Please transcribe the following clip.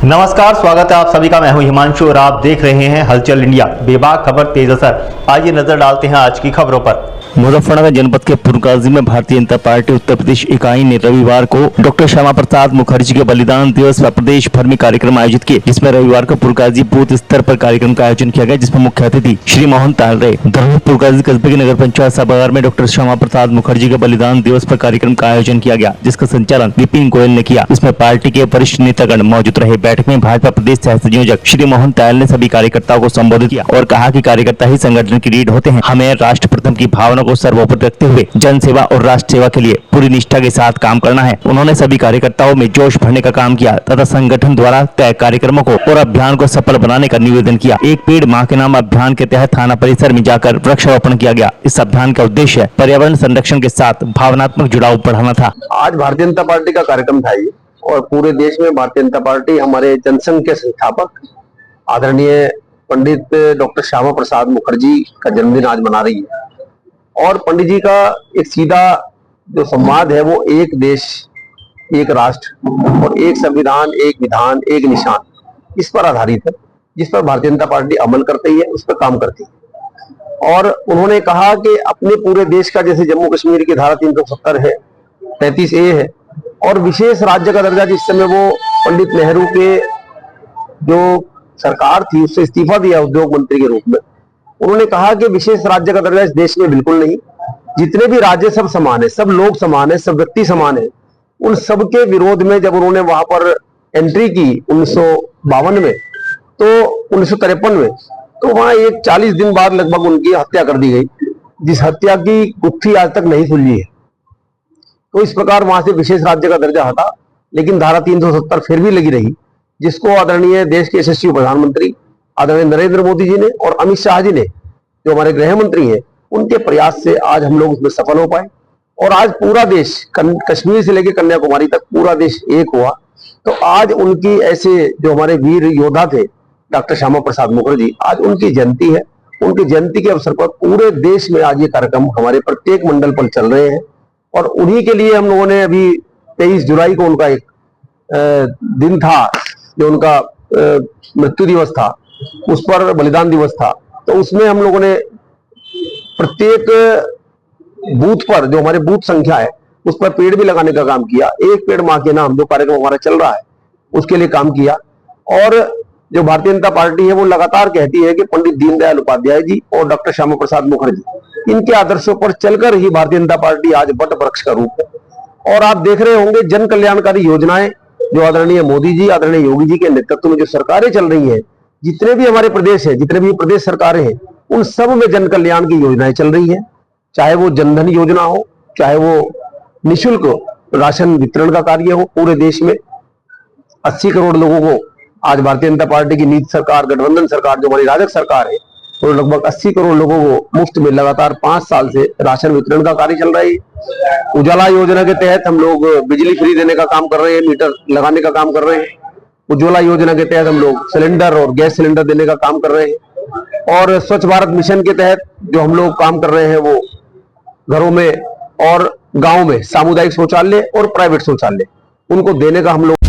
नमस्कार, स्वागत है आप सभी का। मैं हूं हिमांशु और आप देख रहे हैं हलचल इंडिया। बेबाक खबर तेज असर। आइए नजर डालते हैं आज की खबरों पर। मुजफ्फरनगर जनपद के पुरकाजी में भारतीय जनता पार्टी उत्तर प्रदेश इकाई ने रविवार को डॉक्टर श्यामा प्रसाद मुखर्जी के बलिदान दिवस व प्रदेश भर में कार्यक्रम आयोजित किए, जिसमें रविवार को पुरकाजी बूथ स्तर पर कार्यक्रम का आयोजन किया गया, जिसमें मुख्य अतिथि श्री मोहन ताल रहे। धर्म पुरकाजी कस्बे के नगर पंचायत सभागार में डॉक्टर श्यामा प्रसाद मुखर्जी के बलिदान दिवस पर कार्यक्रम का आयोजन किया गया, जिसका संचालन विपिन गोयल ने किया। इसमें पार्टी के वरिष्ठ नेतागण मौजूद रहे। बैठक में भाजपा प्रदेश सह संयोजक श्री मोहन तायल ने सभी कार्यकर्ताओं को संबोधित किया और कहा कि कार्यकर्ता ही संगठन की रीढ़ होते हैं। हमें राष्ट्र प्रथम की भावना को सर्वोपरि रखते हुए जन सेवा और राष्ट्र सेवा के लिए पूरी निष्ठा के साथ काम करना है। उन्होंने सभी कार्यकर्ताओं में जोश भरने का काम किया तथा संगठन द्वारा तय कार्यक्रमों को और अभियान को सफल बनाने का निवेदन किया। एक पेड़ मां के नाम अभियान के तहत थाना परिसर में जाकर वृक्षारोपण किया गया। इस अभियान का उद्देश्य पर्यावरण संरक्षण के साथ भावनात्मक जुड़ाव बढ़ाना था। आज भारतीय जनता पार्टी का कार्यक्रम था ये, और पूरे देश में भारतीय जनता पार्टी हमारे जनसंघ के संस्थापक आदरणीय पंडित डॉक्टर श्यामा प्रसाद मुखर्जी का जन्मदिन आज मना रही है। और पंडित जी का एक सीधा जो संवाद है वो एक देश, एक राष्ट्र और एक संविधान, एक विधान, एक निशान, इस पर आधारित है, जिस पर भारतीय जनता पार्टी अमल करती है, उस पर काम करती है। और उन्होंने कहा कि अपने पूरे देश का, जैसे जम्मू कश्मीर की धारा 370 है, 33A है, और विशेष राज्य का दर्जा जिस समय वो पंडित नेहरू के जो सरकार थी उससे इस्तीफा दिया उद्योग मंत्री के रूप में, उन्होंने कहा कि विशेष राज्य का दर्जा इस देश में बिल्कुल नहीं। जितने भी राज्य सब समान है, सब लोग समान है, सब व्यक्ति समान है। उन सब के विरोध में जब उन्होंने वहां पर एंट्री की 1952 में, तो 1953 में, तो वहां एक 40 दिन बाद लगभग उनकी हत्या कर दी गई, जिस हत्या की गुत्थी आज तक नहीं सुलझी है। तो इस प्रकार वहां से विशेष राज्य का दर्जा हटा, लेकिन धारा 370 फिर भी लगी रही, जिसको आदरणीय देश के यशस्वी प्रधानमंत्री आदरणीय नरेंद्र मोदी जी ने और अमित शाह जी ने, जो हमारे गृह मंत्री हैं, उनके प्रयास से आज हम लोग उसमें सफल हो पाए। और आज पूरा देश, कश्मीर से लेकर कन्याकुमारी तक पूरा देश एक हुआ। तो आज उनकी ऐसे जो हमारे वीर योद्धा थे डॉक्टर श्यामा प्रसाद मुखर्जी, आज उनकी जयंती है। उनकी जयंती के अवसर पर पूरे देश में आज ये कार्यक्रम हमारे प्रत्येक मंडल पर चल रहे हैं। और उन्हीं के लिए हम लोगों ने अभी 23 जुलाई को उनका एक दिन था, जो उनका मृत्यु दिवस था, उस पर बलिदान दिवस था। तो उसमें हम लोगों ने प्रत्येक बूथ पर, जो हमारे बूथ संख्या है, उस पर पेड़ भी लगाने का काम किया। एक पेड़ मां के नाम जो कार्यक्रम हमारा चल रहा है उसके लिए काम किया। और जो भारतीय जनता पार्टी है वो लगातार कहती है कि पंडित दीनदयाल उपाध्याय जी और डॉक्टर श्यामा प्रसाद मुखर्जी, इनके आदर्शों पर चलकर ही भारतीय जनता पार्टी आज वट वृक्ष का रूप है। और आप देख रहे होंगे जन कल्याणकारी योजनाएं जो आदरणीय मोदी जी, आदरणीय योगी जी के नेतृत्व में जो सरकारें चल रही हैं, जितने भी हमारे प्रदेश है, जितने भी प्रदेश सरकारें हैं, उन सब में जन कल्याण की योजनाएं चल रही हैं। चाहे वो जनधन योजना हो, चाहे वो निःशुल्क राशन वितरण का कार्य हो। पूरे देश में 80 करोड़ लोगों को आज भारतीय जनता पार्टी की नीति सरकार, गठबंधन सरकार, जो हमारी राजग सरकार है, तो लगभग 80 करोड़ लोगों को मुफ्त में लगातार 5 साल से राशन वितरण का कार्य चल रहा है। उजाला योजना के तहत हम लोग बिजली फ्री देने का काम कर रहे हैं, मीटर लगाने का काम कर रहे हैं। उज्ज्वला योजना के तहत हम लोग सिलेंडर और गैस सिलेंडर देने का काम कर रहे हैं। और स्वच्छ भारत मिशन के तहत जो हम लोग काम कर रहे हैं वो घरों में और गांव में सामुदायिक शौचालय और प्राइवेट शौचालय उनको देने का हम लोग